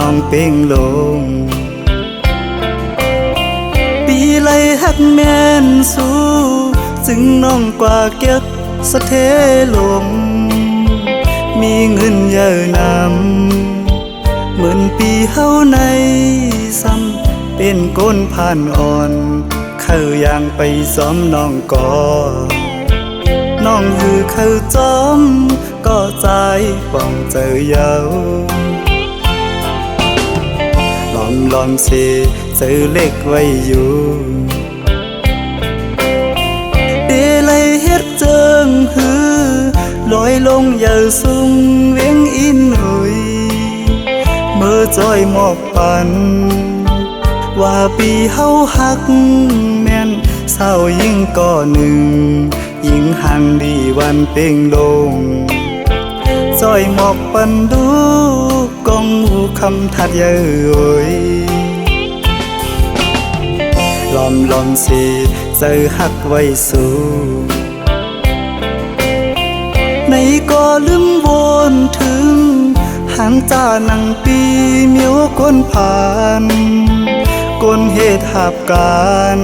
องเป่งลงปีไลหักแม่นสู้จึงน้องกว่าเก็บสะเทลมมีเงินเยอะนำเหมือนปีเฮาในซ้ำเป็นก้นผ่านอ่อนเข้าย่างไปซ้อมน้องก่อน้องหือเข้าจอมก็ใจป้องเจอเยาลอมเสเจอเล็กไว้อยู่เดลัยเฮ็ดเจิงหือลอยลงเยาสูงเวียงอินหุยเมื่อจอยหมอกปันว่าปีเฮาหักแม่นเศร้ายิ่งก่อหนึ่งยิ่งห่างดีวันเป่งลงจอยหมอกปันดูกองหูคำทัดเยยลอมสิเจอหักไว้สู่ในก็ลืมวนถึงหางจ้านังปีเมียวก้นผ่านก้นเหตุหับการ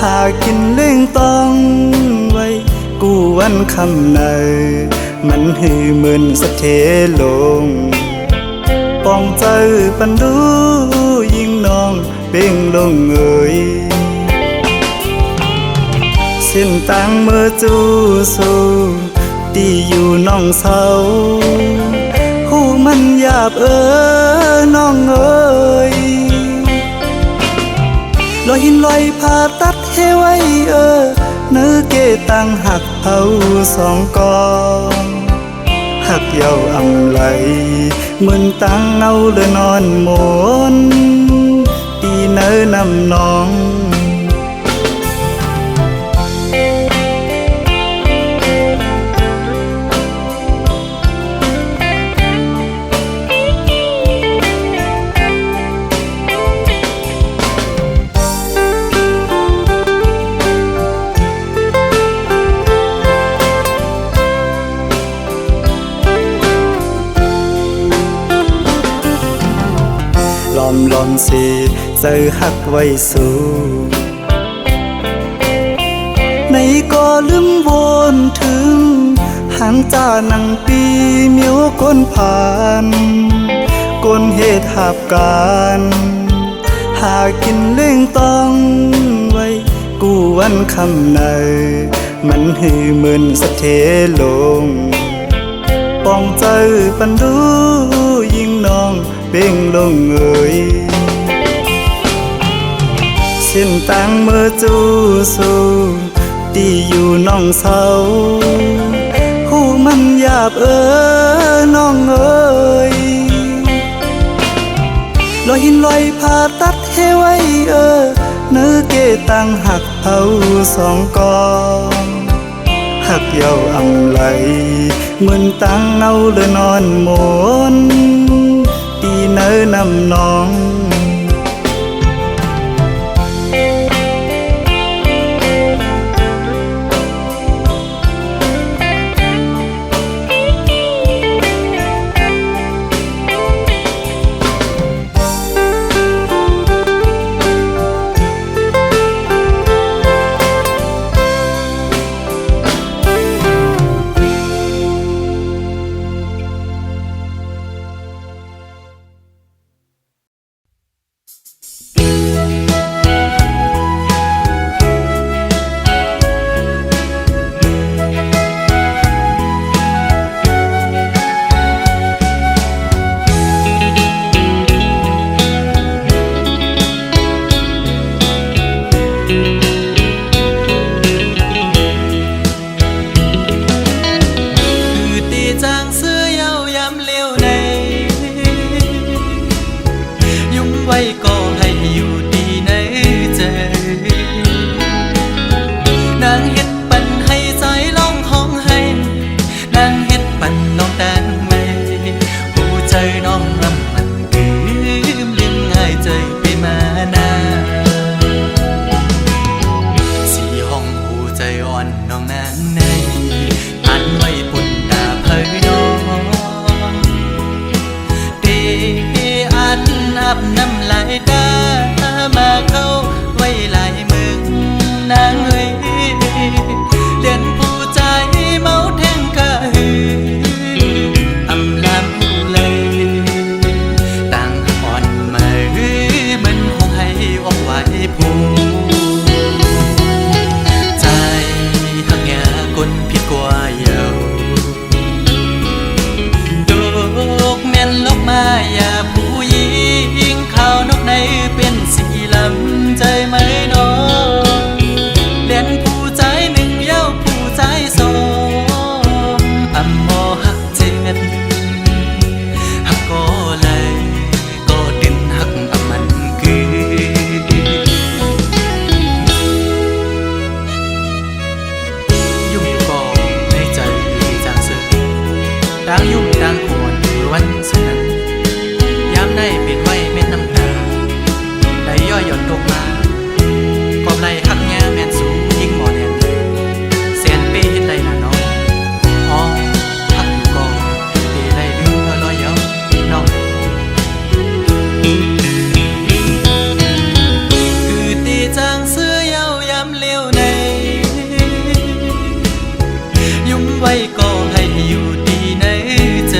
หากินเล่งต้องไว้กูวันคำในมันหือมึนสะเทลงป้องเจอปันดูยิ่งน้องเป่งลงเอ่ยเส้นต่างเมื่อจูสู้ที่อยู่น้องเศร้าหูมันหยาบน้องเอ่ยลอยหินลอยผ่าตัดให้ไว้เนื้อเกตังหักเผาสองกองหักเยาอำไหลเหมือนตังเอาเลยนอนหมนตีเนื้อนำน้องลอมสิเจอหักไว้สู่ในก็ลืมวนถึงหางจ้านังปีเมียวก้นผ่านก้นเหตุหับการหากินเล่งต้องไว้กูวันคำในมันหือมึนสะเทลงป้องเจอปันดูยิ่งน้องเป่งลงเอ่ยเส้นต่างเมื่อจูสู้ที่อยู่น้องเศร้าหูมันหยาบน้องเอ่ยลอยหินลอยผ่าตัดให้ไว้เนื้อเกตังหักเผาสองกองหักเยาอำไหลเหมือนตังเอาเลยนอนหมนตีเนื้อนำน้อง บน้ำลายตามาเข้าไว้หลายมึงนางเอ้ยเลียนผู้ใจเมาแทงกะหืออำลำหูเลยต่างอ่อนมาหือมันคงให้ออกไว้ผู้ใจหักแง่คนผิดกว่าเยาดอกแม่นลกมาอย่าผู้หญิงข้าวนกในเป็นสีลำใจไหมน้องเลียนผู้ใจหนึ่งเย้าผู้ใจสองอำมอหักเจ็ดหักก็เลยก็ดินหักอำมันคือยุ่งอยู่ก่อในใจจางเสือต่างยุ่งต่างขวนวันสุดนั้นยามได้เปลี่ยนไว้เม็ดน้ำตาได้ย่อยหย่อนตกมากอบไหลหักแง่แม่นสูงยิ่งหมอแน่นแสนเปเห็นได้ละน้องอ๋อหักอยู่ก่อเปได้เรือลอยเย้าน้องคือตีจางเสื้อเย้ายามเลี้ยวในยุ่มไว้ก็ให้อยู่ดีในใจ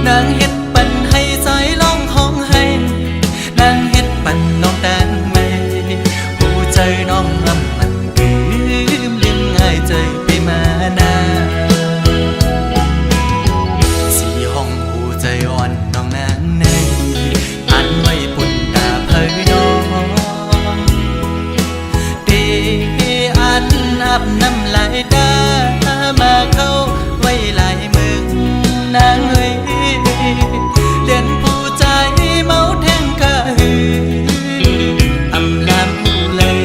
นางเฮ็ดปันให้ใจร้องห้องให้นางเฮ็ดปันน้องแตงไม่หูใจน้องลำมันกืมลืมง่ายใจไปมานาสีห้องหูใจอ่อนน้องนางในอันไว้ปุ่นตาเพยน้องเดอันอาบน้ำลายตามาเข้าไว้หลายมึงนางเอ้ยเลียนผู้ใจเมาแทงกะหืออำลำหูเลย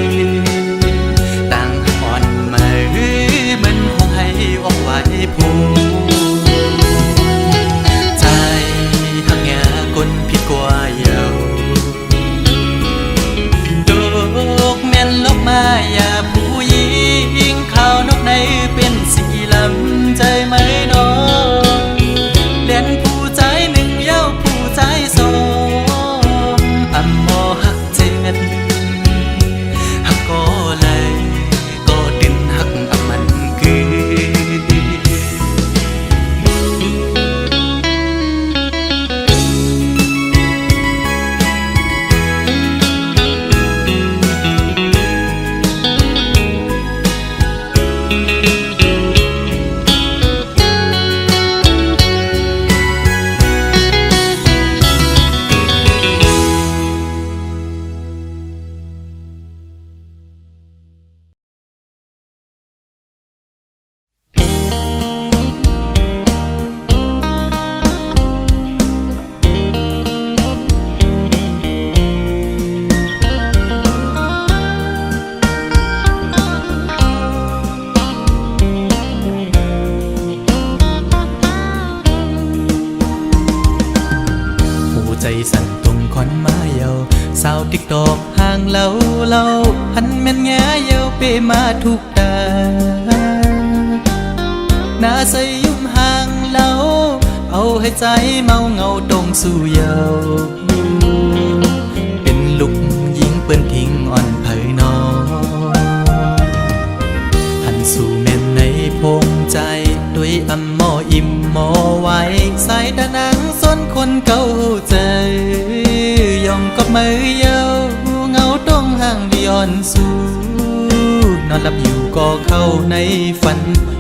ต่างอ่อนมาหือมันคงให้ออกไว้ผู้ใจหักแง่คนผิดกว่าเยาดอกแม่นลกมาอย่าผู้หญิงข้าวนกในเป็นสีลำใจไหมน้องเลียนผู้ใจหนึ่งเย้าผู้ใจสองอำมอหักเจ็ดหักก็เลยก็ดินหักอำมันคือใจสั่นตรงคอนมาเยาสาวติ๊กตอกห่างเล่าหันแม่นแง่เยาเปมาทุกตาหน้าใสยุ่มห่างเล่าเอาให้ใจเมาเงาตรงสู่เยาเป็นลูกยิงเปิ้นทิ้งอ่อนเผยน้องหันสู่แม่นในพงใจด้วยอำมออิ่มมอไว้สายตานางส้นคนเก่าใจย่องกับมือเยาเงาต้องห่างดิอ่อนสู่นอนหลับอยู่ก็เข้าในฝัน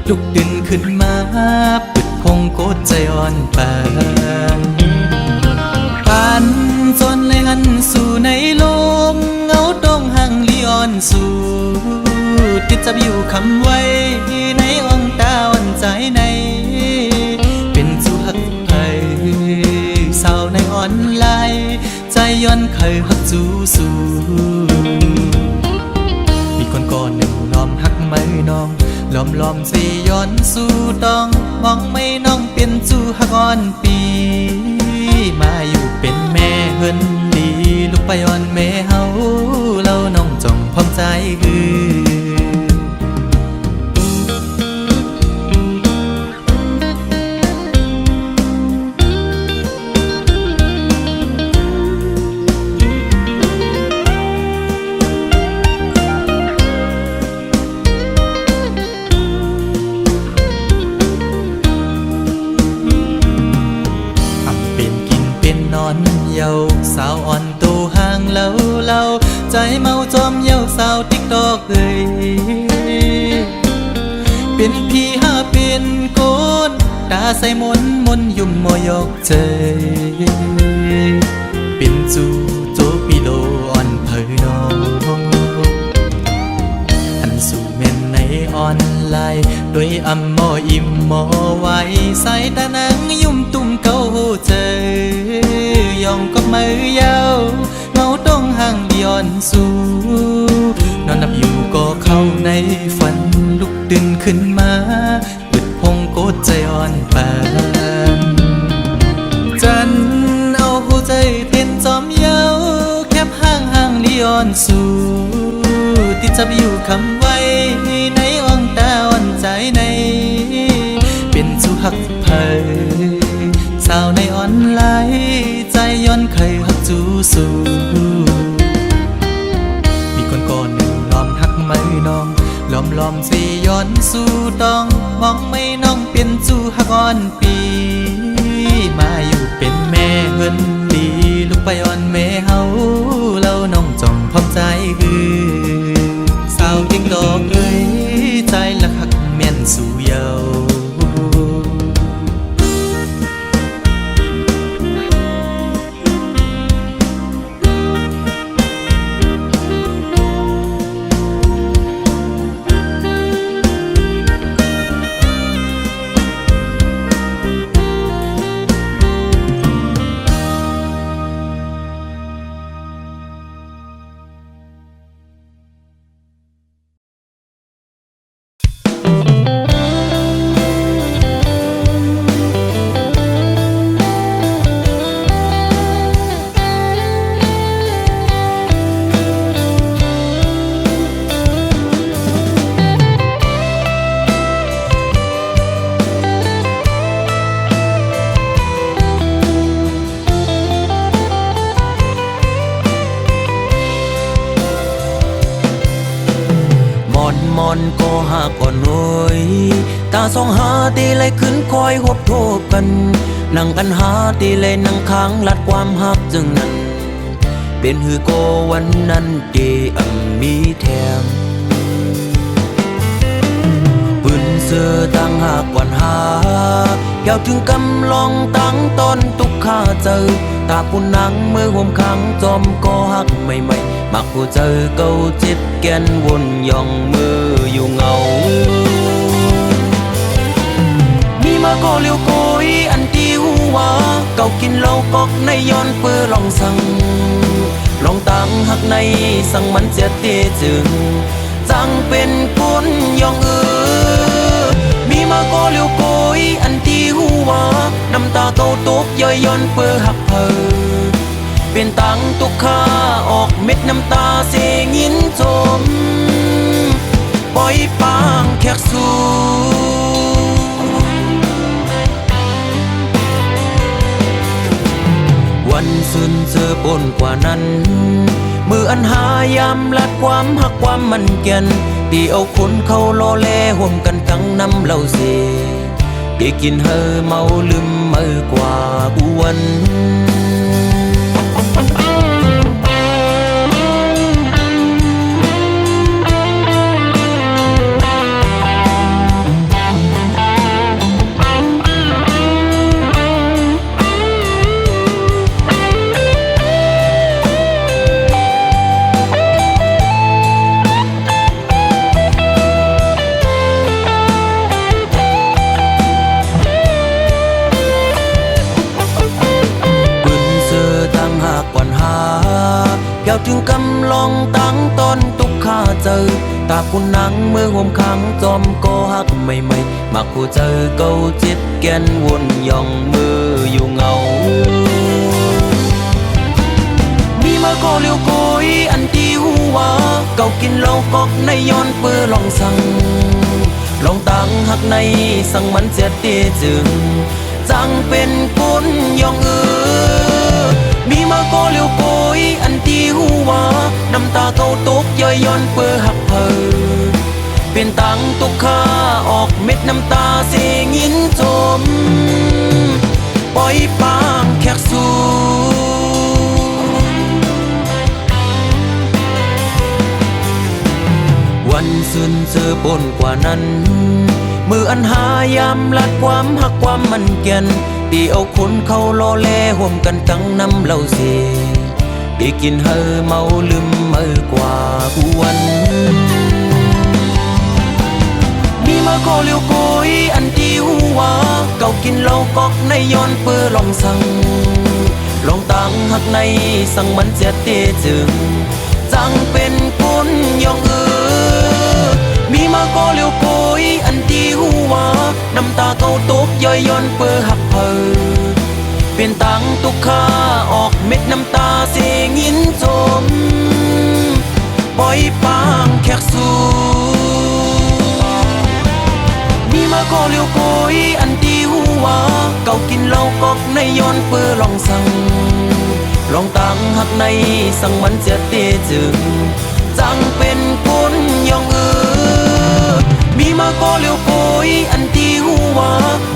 ลุกดึงขึ้นมาปึดคงโกดใจอ่อนปานปันจนเลยหันสู่ในลมเงาต้องห่างดิอ่อนสู่ติดจับอยู่คำไว้ในอ่องตาอ่อนใจในเป็นสู่หักไทยสาวในออนไลน์ใจย้อนเคยหักจูสู่มีคนก่อนหนึ่งล้อมหักไม่น้องล้อมสิย้อนสู่ต้องมองไม่น้องเป็นสู่หักอ่อนปีมาอยู่เป็นแม่เฮินดีลูกไปอ่อนแม่เฮาเล่าน้องจ้องพร้อมใจคือ เ อนเยาว์สาวอ่อนตูห่างเล่าใจเมาจอมเย้าสาวติ๊กตอกเอ้ยเป็นพี่หาเป็นโกนตาใส่มนยุ่มมอยอกใจเป็นจูโจปิโลอ่อนเผยน้องอันสู่เม่นในออนไลน์ด้วยอำมออิ่มมอไว้สายตานังยุ่มตุ่มเก้าเจอยองก็มือยาวเงาต้องห่างย้อนสู่นอนนับอยู่ก็เข้าในฝันลุกดึงขึ้นมาอึดพงโกดใจอ่อนปานจันเอาหัวใจเต้นจอมเยาแคบห่างลีอ่อนสู่ติดจับอยู่คำไว้ในอ่องตาอ่อนใจในเป็นสู่หักเผยสาวในออนไลน์ใจย้อนเคยหักจูสู่มีคนก่อนหนึ่งล้อมหักไม่น้องล้อมสิย้อนสู่ต้องมองไม่น้องเป็นจูหักอ่อนปีมาอยู่เป็นแม่เฮินดีลูกไปอ่อนแม่เฮาเล่าน้องจ้องพร้อมใจสาวเก่งดอกเอ้ยใจละหักแม่นสู่เยาก็หากอ่อนหน่อยตาสองหาตีเลยขึ้นคอยหบโทบกันนั่งกันหาตีเลยนั่งค้างลัดความหักจึงนั้นเป็นหือโกวันนั้นเกมีแถมปืนเสือตั้งหากก่อนหาเกี่ยวถึงกำลองตั้งตอนตุกข้าเจอตาปุ่นนังมือห่มขังจอมก็หักใหม่มักผู้เจอเก่าจิตแกนวนย่องมืออยู่เงามีมาก็เลี้ยวโกยอันที่หัวเก่ากินเหล้ากอกในย้อนเปื้อลองสั่งลองตั้งหักในสั่งมันเสียเตจึงจังเป็นคนย่องมีมาก็เลี้ยวโกยอันที่หัวน้ำตาเก่าตกย่อยย้อนเปื้อหักเพอเป็นตังตุกข้าออกเม็ดน้ำตาเสียงินจมปล่อยปางแขกสู่วันสุนเจอปนกว่านั้นมืออันหายามลัดความหักความมันเกียนตีเอาคนเขาโลเลห่วมกันตั้งน้ำเหล่าเสได้กินเฮอเมาลืมเมื่อกว่าอ้วนเกี่ยวถึงกำลองตั้งตอนตุกข้าเจอตาปุ่นนังมือห่มขังจอมก็หักใหม่มักผู้เจอเก่าจิตแกนวนย่องมืออยู่เงามีมาก็เลี้ยวโกยอันที่หัวเก่ากินเหล้ากอกในย้อนเปื้อลองสั่งลองตั้งหักในสั่งมันเสียเตจึงจังเป็นคนย่องมีมาก็เลี้ยวโกยอันที่หัวน้ำตาเก่าตกย่อยย้อนเปื้อหักเพอเป็นตังตุกข้าออกเม็ดน้ำตาเสียงินจมปล่อยปางแขกสู่ ซึนเจอบนกว่านั้นมืออันหายามลัดความหักความมันแก่นตีเอาคนเข้าล้อแลห่วมกันตั้งน้ำเหล่าเสได้กินเฮอเมาลืมเมื่อกว่าผู้วันมีมาโกเลียวโกยอันที่หัวเก่ากินเหล้ากอกในย้อนเปื้อลองสั่งลองตั้งหักในสั่งมันเสียเตจึงจังเป็นคนยองมีมาโกเลียวโกยอันที่หัวน้ำตาเก่าตกย่อยย้อนเปื้อหักเพอเป็นตังตุกข้าออกเม็ดน้ำตาเสียงยินจมปล่อยปางแขกสู่มีมาโกเลียวโกยอันที่หัวเก่ากินเหล้ากอกในย้อนเปื้อลองสั่งลองตั้งหักในสั่งมันเสียเตจึงจังเป็นคนยองมีมาโกเลียวโกยอันที่หัว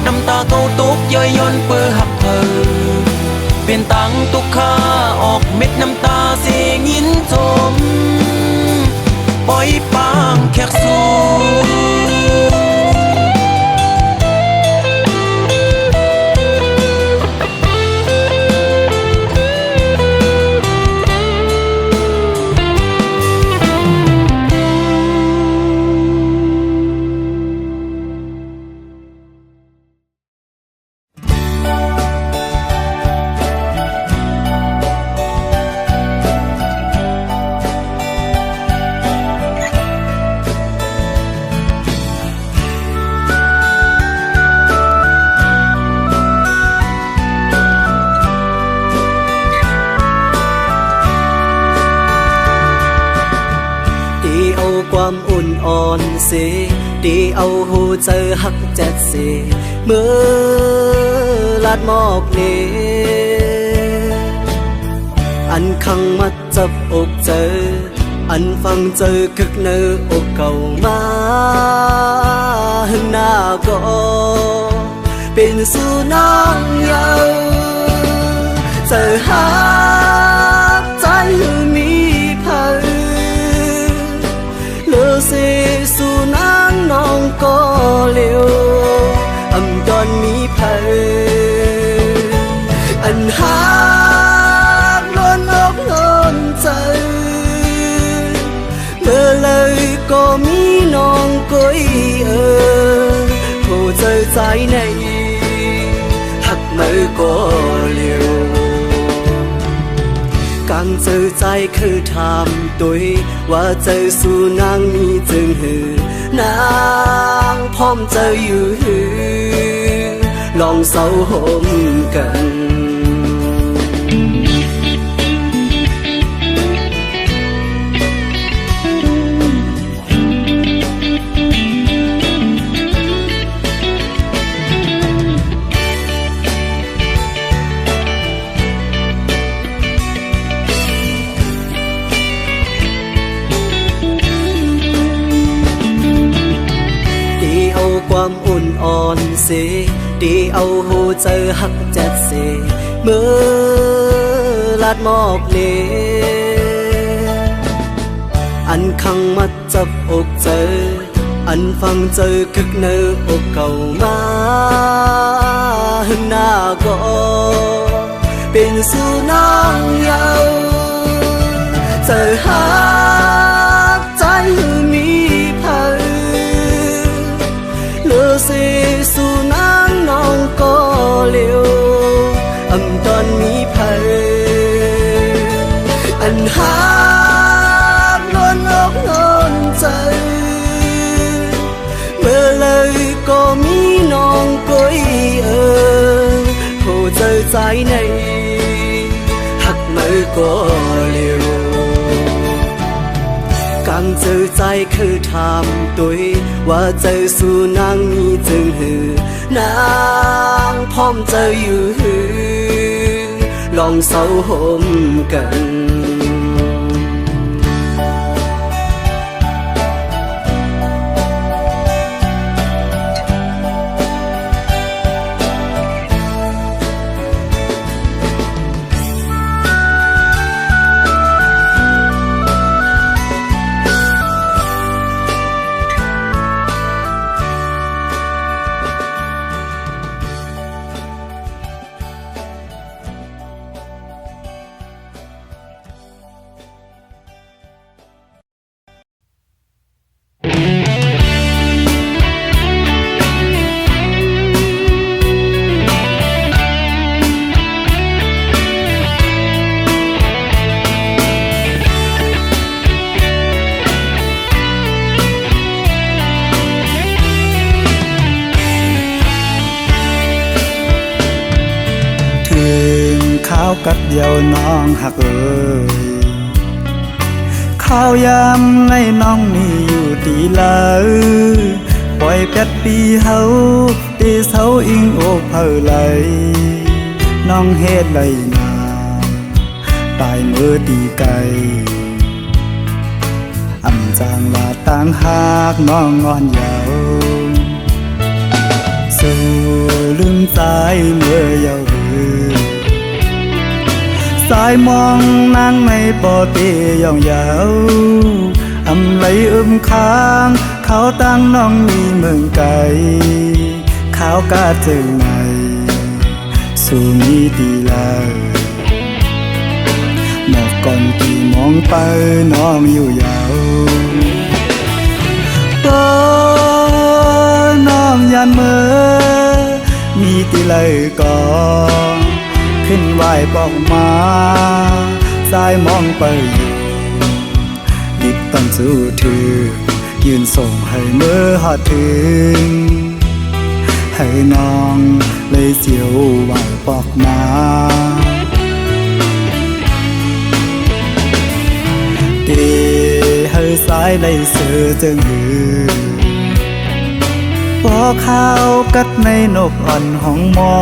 น้ำตาเก่าตกย่อยย้อนเปื้อหักเพอเป็นตังตุกข้าออกเม็ดน้ำตาเสียงยินจมปล่อยปางแขกสู่ความอุ่นอ่อนเสดีเอาหูเจอหักแจ็ดเสเมื่อลาดหมอกเนอันขังมัดจับอกเจออันฟังเจอคึกเนื้ออกเก่ามาหึงหน้าก็เป็นสู่น้องเยาเจอหาใจมีเสสู่นางน้องก็เลี้ยวอำดอนมีเพออันหากล้นอกล้นใจเมื่อเลยก็มีน้องก้อยผู้เจอใจในหักมือก็เลี้ยวกังเจอใจคือทำตัวว่าเจอสู่นางมีจึงหือนางพร้อมเจออยู่หือลองเศร้าหมกันความอุ่นอ่อนเสดีเอาหูเจอหักแจ็ดเสเมื่อลาดหมอกเนอันขังมัดจับอกเจออันฟังเจอคึกเนื้ออกเก่ามาหึงหน้าก็เป็นสู่น้องเยาเจอหาใจมีเพอเสสู่นางน้องก็เลี้ยวอำตอนมีเพออันหากล้นอกล้นใจเมื่อเลยก็มีน้องก้อยผู้เจอใจในหักมือก็เลี้ยวกังเจอใจคือทำตัวว่าเจอสู่นางมีจึงหือนางพร้อมเจออยู่หือลองเศร้าหมกัน เดียวน้องหักเอ่ยข้าวยามในน้องนี่อยู่ดีเลยปล่อยแปดปีเฮาตีเสาอิงโอกเผอไหลน้องเฮ็ดไรนาตายเมื่อดีไกลอำจางลาต่างหากน้องงอนยาวสู่ลืมสายเมื่อยาวสายมองนางไม่ปอเตยองยาวอำไหลค้างเขาตั้งน้องมีเมืองไกลขาวกาเจอไหนสู่มีดีลาหมอกก่อนกี่มองไปน้องอยู่ยาวน้องยันเมื่อมีตีเลยก่อนขึ้นไหวบอกมาสายมองไปอยู่ดิบต้องสู้ถือยืนส่งให้เมื่อหอดถึงให้น้องเลยเสียวไหวบอกมาเดให้สายเลยเสือจึงหือพอข้าวกัดในนกอ่อนห้องหมอ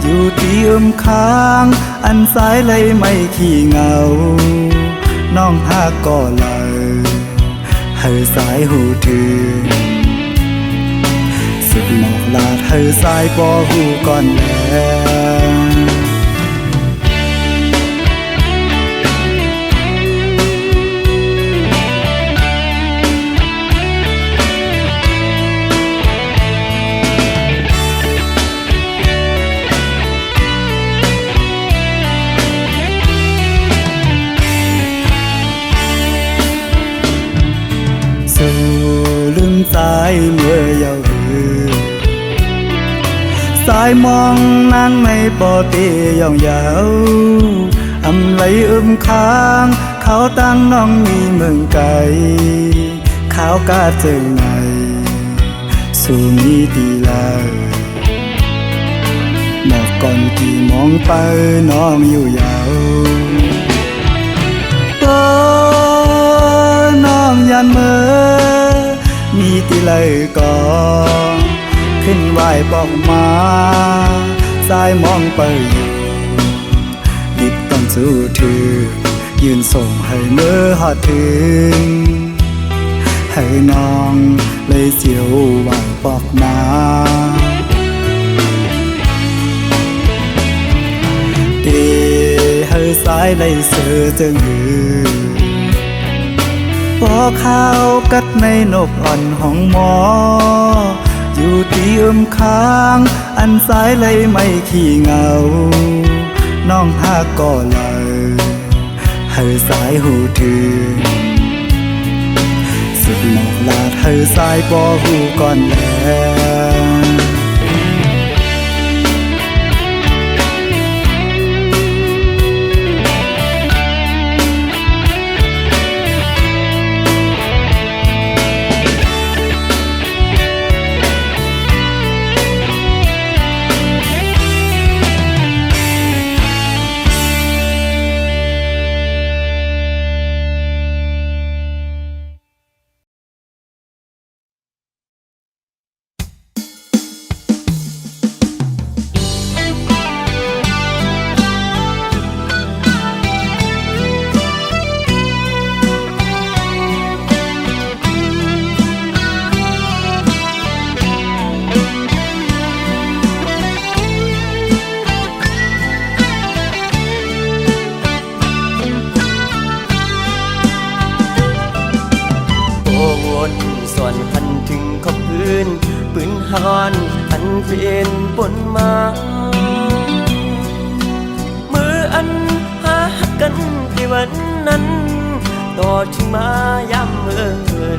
อยู่ที่ค้างอันสายเลยไม่ขี้เหงาน้องหากก็เลยให้สายหูถึงสึกหมอกลาดให้สายปอหูก่อนแล้วลืมสายเมื่อยาวสายมองนางไม่ปอเตยองยาวอำไหลค้างเขาตั้งน้องมีเมืองไกลขาวกาเจอไหนสู่มีดีลาหมอกก่อนกี่มองไปน้องอยู่ยาวน้องยันเมื่อมีตีเลยก่อนขึ้นไหวบอกมาสายมองไปอยู่ดิบต้องสู้ถือยืนส่งให้เมื่อหอดถึงให้น้องเลยเสียวไหวบอกมาเดให้สายเลยเสือจึงหือพอข้าวกัดในนกอ่อนห้องหมออยู่ที่ค้างอันสายเลยไม่ขี้เหงาน้องหากก็เลยให้สายหูถึงสึกหมอกลาดให้สายปอหูก่อนแล้วส่วนพันถึงขอบพื้นปืนฮอนอันเป็นปนมามืออันหากันที่วันนั้นต่อถึงมาย้ำเมื่อ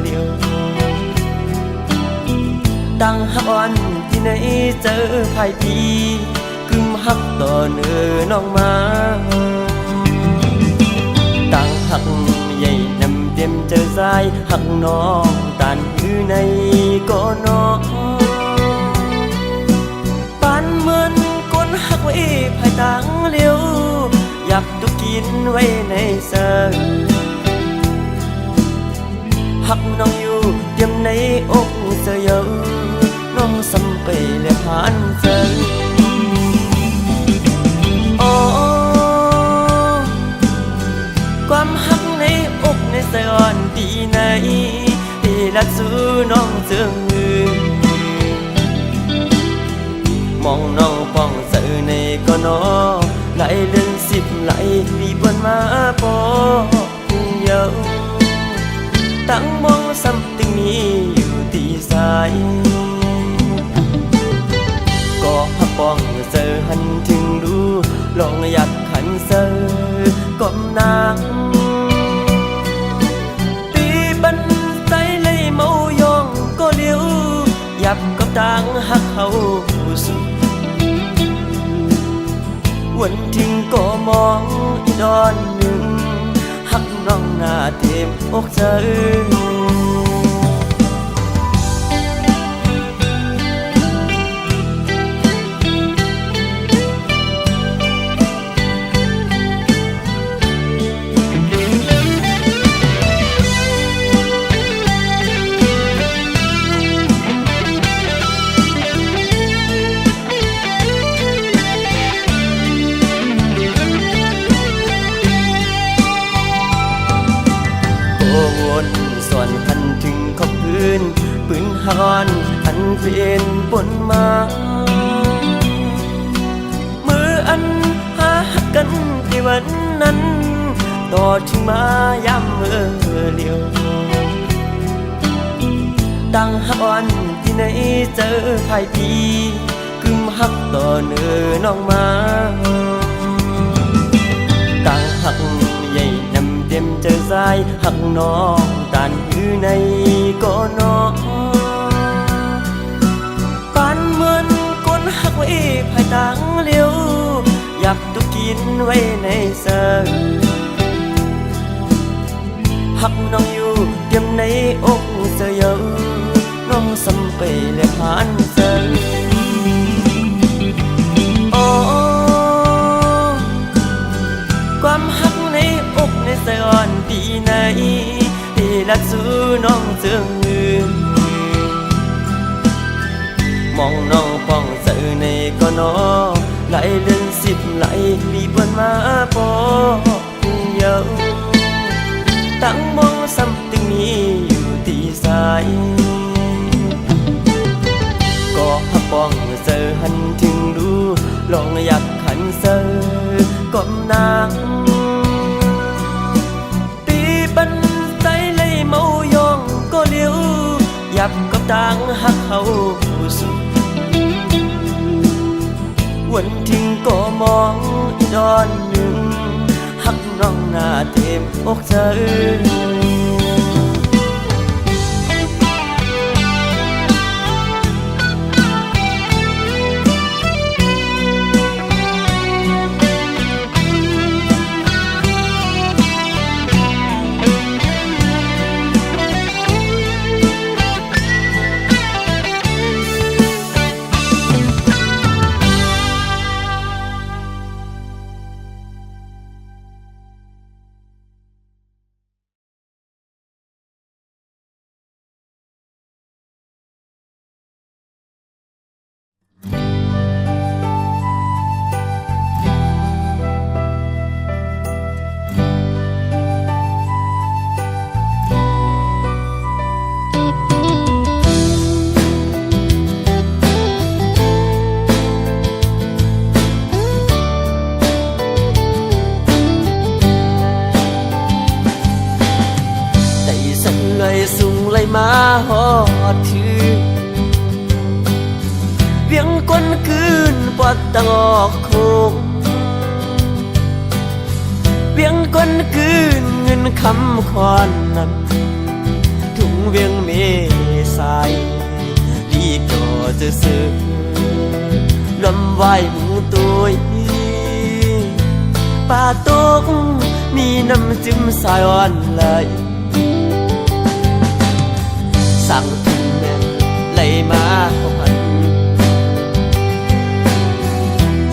เดียวดังฮอนที่ไหนเจอภายพีกึมหักต่อเนื้อน้องมาดังหักใหญ่นำเต็มเจอสายหักน้องตานอยู่ในก็น้องปานเหมือนก้นหัก ไว้ภายต่างเลี้ยวอยากตุกินไว้ในเสยหักน้องอยู่เตรียมในอกเสยน้องสำไปและผ่านเสยความหักในอกในสะอ่อนปีไหนที่รักสู้น้องเจืองมือมองน้องป้องเสือในก็นอไหลเลื่อน10ไหลปีบนมาปอเยาตั้งมองซ้ำตึงมีอยู่ที่สายก็หักป้องเสือหันถึงดูลองอยากขันเสือก้มนางปีบันไตเลยเมายองก็เลี้ยวยับกับต่างหักเขาสุดวันทิ้งก็มองอีดอนหนึ่งหักน้องหน้าเต็มอกเธอวนส่วนพันถึงขอบพื้นปืนฮอนอันเป็นปนมามืออันหากันที่วันนั้นต่อถึงมาย้ำเมื่อเลี้ยวดังฮักอ่อนที่ไหนเจอภายปีกึมฮักต่อเนื้อน้องมาดังฮักใหญ่นำเต็มเจอสายหักน้องตานอยู่ในก็น้องปานเหมือนคนหักไว้ภายต่างเลี้ยวอยากตุกินไว้ในเสยหักน้องอยู่เตรียมในอกเสยน้องสำไปและผ่านเสยความหักในอกในสะอ่อนปีไหนที่รักสู้น้องเจืองมือมองน้องป้องเสือในก็นอไหลเลื่อน10ไหลปีบนมาปอเยาตั้งมองซ้ำตึงมีอยู่ที่สายก็หักป้องเสือหันถึงดูลองอยากขันเสือก้มนางปีบันไตเลยเมายองก็เลี้ยวยับกับต่างหักเขาสุดวันทิ้งก็มองอีดอนหนึ่งหักน้องหน้าเต็มอกเธอมาหอดถือเวียงก้นคืนปอดตะงอกโคงเวียงก้นคืนเงินคำคอนนั้นถุงเวียงเมสายลีกจอซื้อลำไหวหมูตัวป่าตกมีน้ำจิ้มสายอ่อนไหลสั่งถึงแม่ไหลมาพัน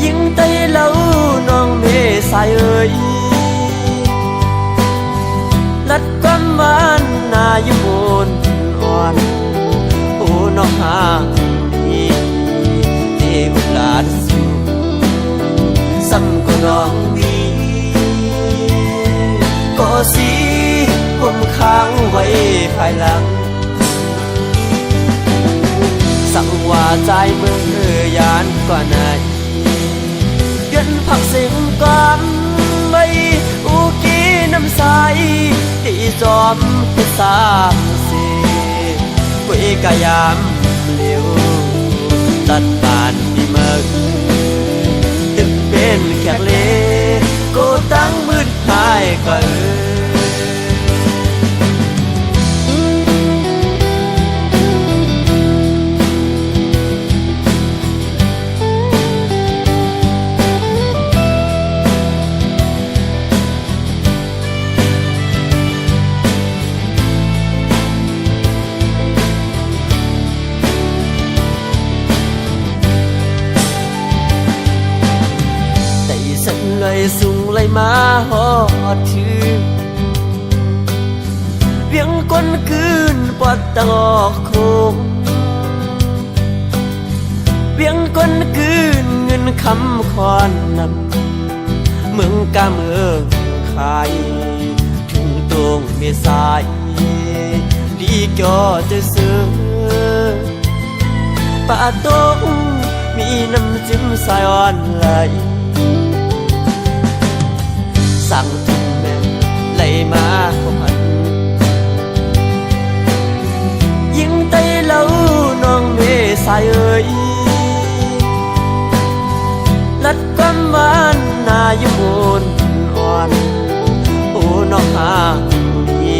ยิงไต สายเอ่ยลัดความหวานนาอยู่บนอ่อนโอ้น้องหาดีเที่อุลาดสู่ซ้ำก็น้องดีก็สิผมค้างไว้ภายหลังสั่งว่าใจมือยานกว่าไหนยันผักเสียงกันไว้อุกีน้ำใสที่จอมพิสามเสกุยกายามเหลวตัดบานปีเมื่อตึกเป็นแขกเลก็ตั้งมืดหายก็เลยสูงเลยมาหอดถือเวียงก้นคืนปอดตะงอกโคงเวียงก้นคืนเงินคำคอนนำเมืองกาเมืองขายถึงตรงเมษายลีจอจะเสือป่าตงมีน้ำจิ้มสายอ่อนไหลสั่งถึงแม่ไหลมาพันยิงไตเล่าน้องเมสายเอ่ยลัดความหวานนาอยู่บนอ่อนโอ้น้องหาดี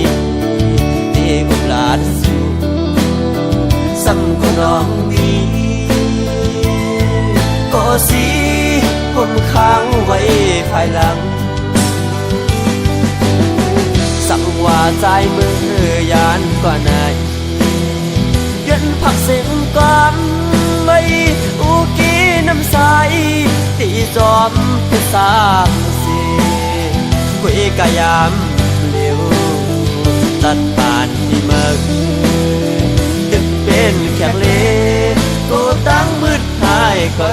เที่อุลาดสู่ซ้ำก็น้องดีก็สิผมค้างไว้ภายหลังสั่งว่าใจมือยานกว่าไหนยันผักเสียงกันไว้อุกีน้ำใสที่จอมเป็นสามเสกุยกายามเหลวตัดบานที่เมื่อตึกเป็นแขกเลก็ตั้งมืดหายก็